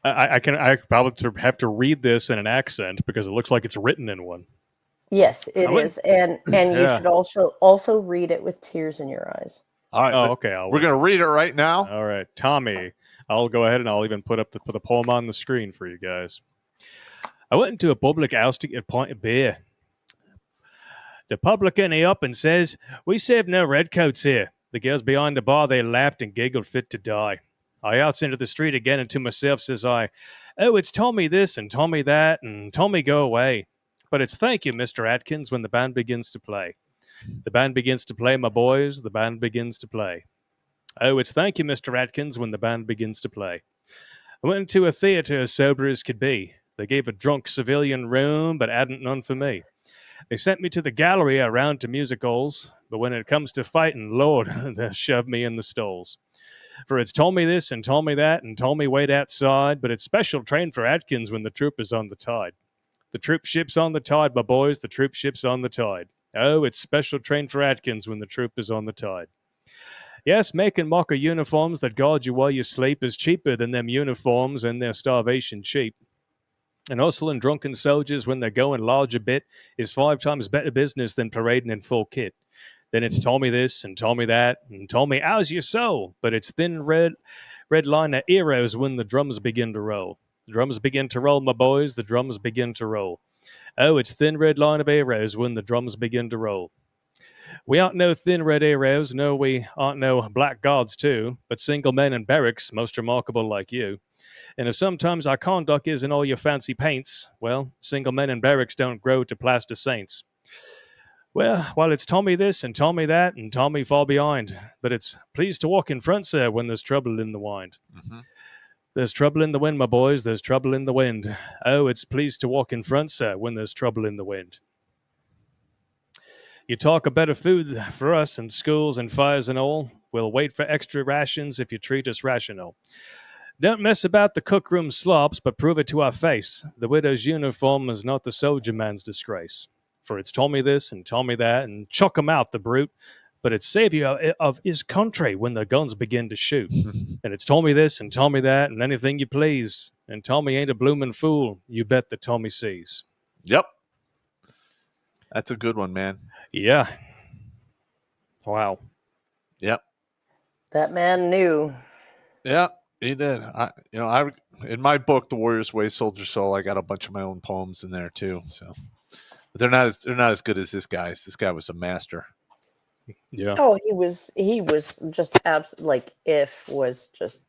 I probably have to read this in an accent because it looks like it's written in one. Yes, I it went, is, and you yeah. should also read it with tears in your eyes. All right, Oh, okay. we're going to read it right now. All right, Tommy. I'll go ahead and I'll even put the poem on the screen for you guys. I went into a public house to get a pint of beer. The publican he up and says, "We serve no redcoats here." The girls behind the bar they laughed and giggled fit to die. I outs into the street again, and to myself says I, "Oh, it's Tommy this and Tommy that and Tommy go away." But it's "Thank you, Mr. Atkins" when the band begins to play. The band begins to play, my boys. The band begins to play. Oh, it's "Thank you, Mr. Atkins" when the band begins to play. I went into a theatre as sober as could be. They gave a drunk civilian room, but hadn't none for me. They sent me to the gallery around to music halls, but when it comes to fighting, Lord, they shove me in the stalls. For it's told me this and told me that and told me wait outside, but it's special train for Atkins when the troop is on the tide. The troop ship's on the tide, my boys, the troop ship's on the tide. Oh, it's special train for Atkins when the troop is on the tide. Yes, making mocker uniforms that guard you while you sleep is cheaper than them uniforms and their starvation cheap. And hustling drunken soldiers when they're going large a bit is 5 times better business than parading in full kit. Then it's told me this and told me that and told me how's your soul, but it's thin red line of heroes when the drums begin to roll. The drums begin to roll, my boys. The drums begin to roll. Oh, it's thin red line of arrows when the drums begin to roll. We aren't no thin red arrows, no, we aren't no black gods too, but single men in barracks, most remarkable like you. And if sometimes our conduct isn't all your fancy paints, well, single men in barracks don't grow to plaster saints. Well, while it's Tommy this and Tommy that and Tommy fall behind, but it's pleased to walk in front, sir, when there's trouble in the wind. Mm-hmm. There's trouble in the wind, my boys, there's trouble in the wind. Oh, it's pleased to walk in front, sir, when there's trouble in the wind. You talk of better food for us and schools and fires and all. We'll wait for extra rations if you treat us rational. Don't mess about the cookroom slops, but prove it to our face. The widow's uniform is not the soldier man's disgrace. For it's told me this and told me that, and chuck him out, the brute. But it's savior of his country when the guns begin to shoot. And it's told me this and told me that, and anything you please. And Tommy ain't a bloomin' fool. You bet that Tommy sees. Yep. That's a good one, man. Yeah. Wow. Yep. That man knew. Yeah, he did. I in my book, The Warrior's Way, Soldier Soul, I got a bunch of my own poems in there too. So, but they're not as good as this guy's. This guy was a master. Yeah. Oh, he was just like If was just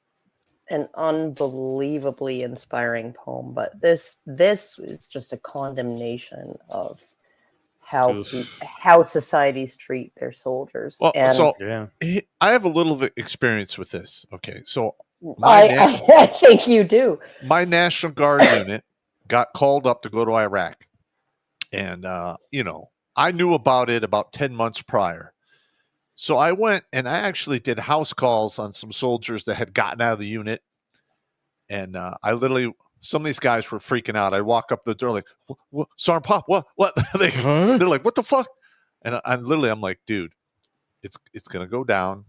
an unbelievably inspiring poem, but this is just a condemnation of how societies treat their soldiers. Well, and so Yeah. I have a little experience with this. Okay, so I think you do. My National Guard unit got called up to go to Iraq, and I knew about it about 10 months prior. So I went and I actually did house calls on some soldiers that had gotten out of the unit. And I literally, some of these guys were freaking out. I walk up the door like, what, Sergeant Pop, what? They're like, what the fuck? And I'm like, dude, it's going to go down.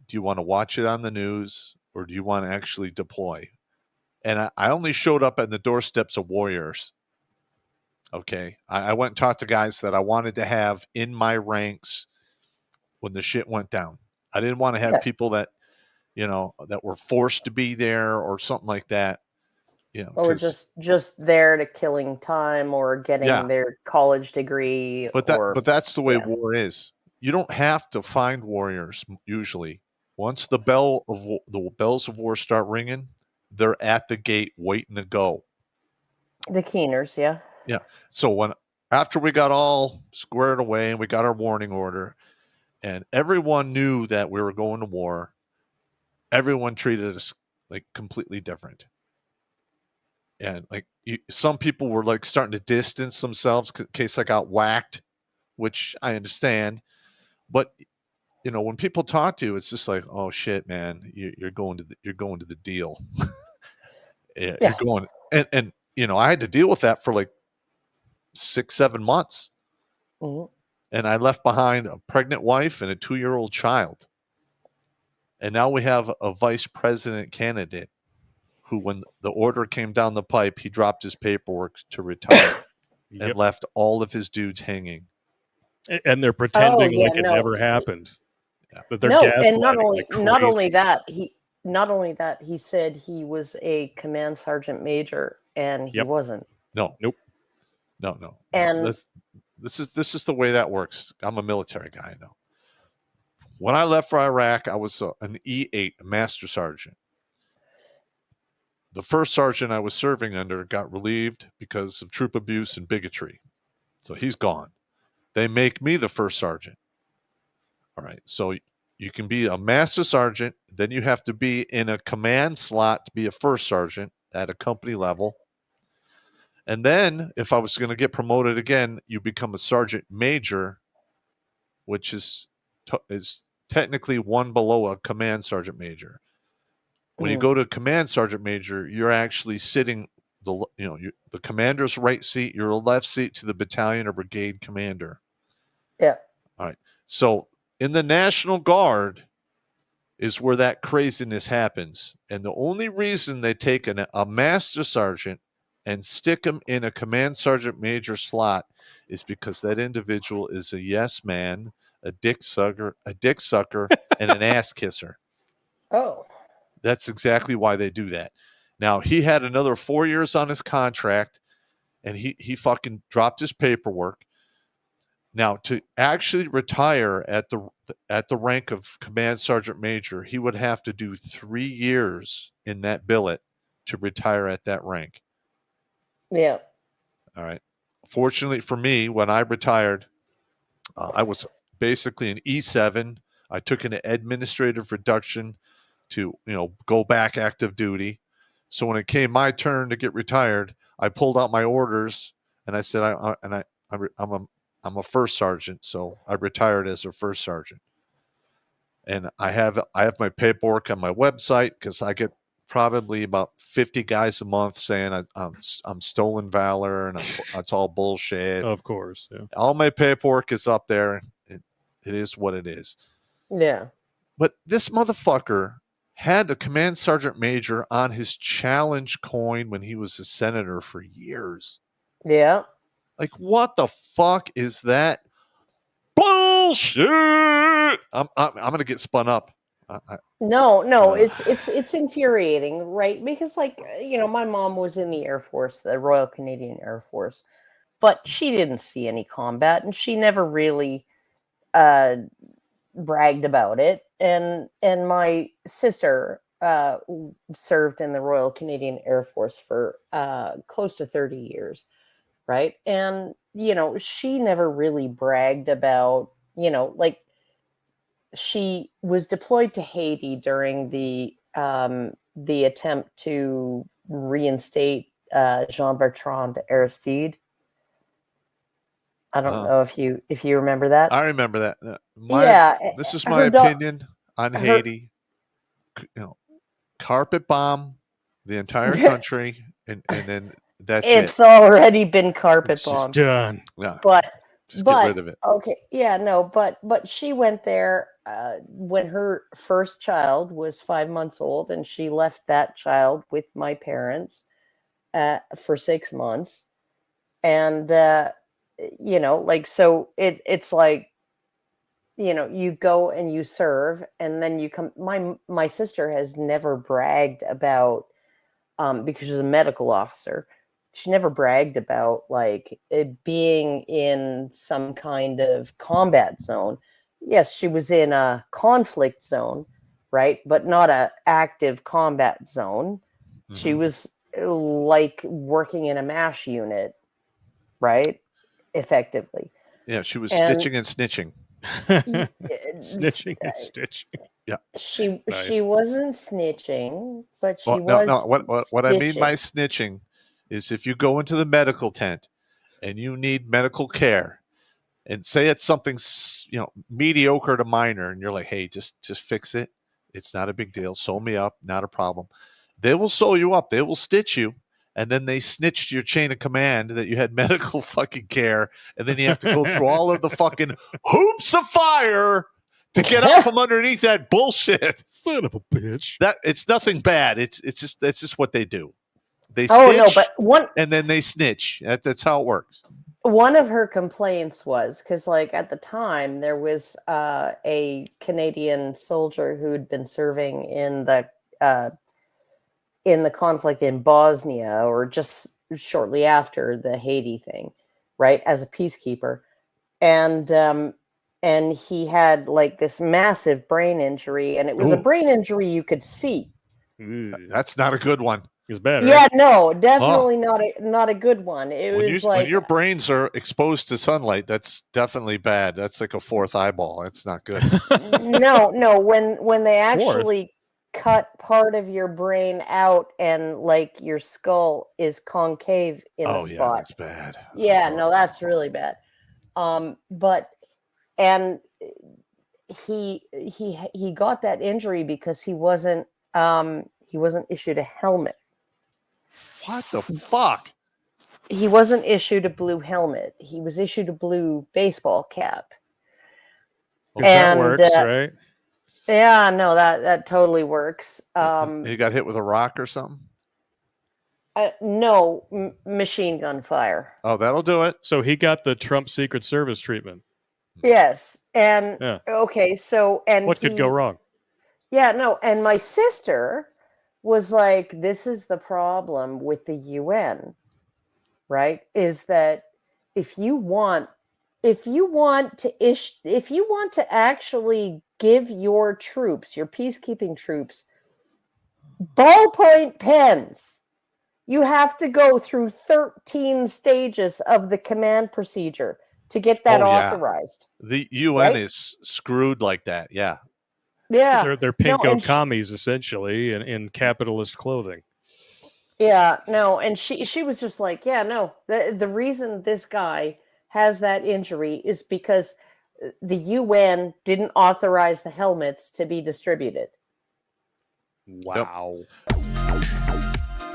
Do you want to watch it on the news or do you want to actually deploy? And I only showed up at the doorsteps of warriors. Okay. I went and talked to guys that I wanted to have in my ranks when the shit went down. I didn't want to have people that, that were forced to be there or something like that. Or just there to killing time or getting their college degree. But that's the way war is. You don't have to find warriors usually. Once the bells of war start ringing, they're at the gate waiting to go. The keeners, yeah. Yeah. So after we got all squared away and we got our warning order, and everyone knew that we were going to war, everyone treated us like completely different. And like some people were like starting to distance themselves in case I got whacked, which I understand. But when people talk to you, it's just like, oh shit, man, you're going to the deal. You're going, and I had to deal with that for like 6-7 months. Mm-hmm. And I left behind a pregnant wife and a 2-year-old child. And now we have a vice president candidate who, when the order came down the pipe, he dropped his paperwork to retire and Yep. left all of his dudes hanging. And they're pretending yeah, like it no. never happened. Yeah. That they're No, gaslighting and not only like not only crazy. that, he said he was a command sergeant major, and he Yep. wasn't. No. Nope. No. And This is the way that works. I'm a military guy, I know. When I left for Iraq, I was an E8, a master sergeant. The first sergeant I was serving under got relieved because of troop abuse and bigotry. So he's gone. They make me the first sergeant. All right. So you can be a master sergeant. Then you have to be in a command slot to be a first sergeant at a company level. And then if I was going to get promoted again, you become a sergeant major, which is technically one below a command sergeant major. When you go to command sergeant major, you're actually sitting the commander's right seat, your left seat to the battalion or brigade commander. yeah. All right. So in the National Guard is where that craziness happens. And the only reason they take a master sergeant and stick him in a command sergeant major slot is because that individual is a yes man, a dick sucker, and an ass kisser. Oh. That's exactly why they do that. Now, he had another 4 years on his contract, and he fucking dropped his paperwork. Now, to actually retire at the rank of command sergeant major, he would have to do 3 years in that billet to retire at that rank. Yeah. All right. Fortunately for me, when I retired, I was basically an E7. I took an administrative reduction to go back active duty. So when it came my turn to get retired, I pulled out my orders and I said, I'm a first sergeant, so I retired as a first sergeant. And I have my paperwork on my website because I get probably about 50 guys a month saying I'm stolen valor and it's all bullshit. Of course. Yeah. All my paperwork is up there. It is what it is. Yeah. But this motherfucker had the command sergeant major on his challenge coin when he was a senator for years. Yeah. Like, what the fuck is that bullshit? I'm gonna get spun up. No, it's infuriating, right? Because my mom was in the Air Force, the Royal Canadian Air Force, but she didn't see any combat, and she never really bragged about it. And my sister served in the Royal Canadian Air Force for close to 30 years, right? And she never really bragged about she was deployed to Haiti during the attempt to reinstate Jean-Bertrand Aristide. I don't know if you remember that. I remember that. This is my opinion on Haiti. Carpet bomb the entire country, and then that's it. It's already been carpet bombed. Just done. Yeah, but get rid of it. Okay, yeah, no, but she went there when her first child was 5 months old, and she left that child with my parents for 6 months, and so it's like you go and you serve, and then you come. My sister has never bragged about because she's a medical officer. She never bragged about it being in some kind of combat zone. Yes, she was in a conflict zone, right? But not a active combat zone. Mm-hmm. She was working in a MASH unit, right? Effectively. Yeah, she was stitching and snitching. Snitching and stitching. Yeah. She wasn't snitching, but she was. No. What I mean by snitching is if you go into the medical tent and you need medical care, and say it's something mediocre to minor, and you're like, hey, just fix it. It's not a big deal. Sew me up, not a problem. They will sew you up. They will stitch you. And then they snitched your chain of command that you had medical fucking care. And then you have to go through all of the fucking hoops of fire to get out from underneath that bullshit. Son of a bitch. That it's nothing bad. It's just what they do. They Oh snitch no, but and then they snitch. That's how it works. one of her complaints was because, like, at the time there was a Canadian soldier who'd been serving in the conflict in Bosnia, or just shortly after the Haiti thing, right, as a peacekeeper, and he had like this massive brain injury, and it was a Ooh. brain injury you could see. That's not a good one. It's bad, Yeah, right? no, definitely not a good one. It was like when your brains are exposed to sunlight, that's definitely bad. That's like a fourth eyeball. That's not good. no, when they actually cut part of your brain out and like your skull is concave in a spot. That's bad. Yeah, no, that's really bad. But and he got that injury because he wasn't issued a helmet. What the fuck? He wasn't issued a blue helmet. He was issued a blue baseball cap. That works, right? Yeah, no, that totally works. He got hit with a rock or something? No, machine gun fire. Oh, that'll do it. So he got the Trump Secret Service treatment. Yes, and Yeah. okay, so and What could go wrong? Yeah, no, and my sister was like, "This is the problem with the UN, right? Is that if you want to actually give your troops, your peacekeeping troops, ballpoint pens, you have to go through 13 stages of the command procedure to get that authorized." The UN right? is screwed like that. Yeah. Yeah. They're pinko commies, essentially, in capitalist clothing. Yeah, no, and she was just like, yeah, no, the reason this guy has that injury is because the UN didn't authorize the helmets to be distributed. Wow.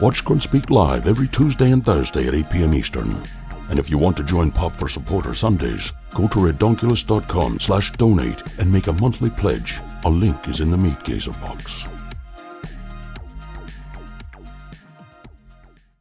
Watch Grunt Speak live every Tuesday and Thursday at 8 p.m. Eastern. And if you want to join Pop for Supporter Sundays, go to redonkulous.com/donate and make a monthly pledge. A link is in the Meat Gazer box.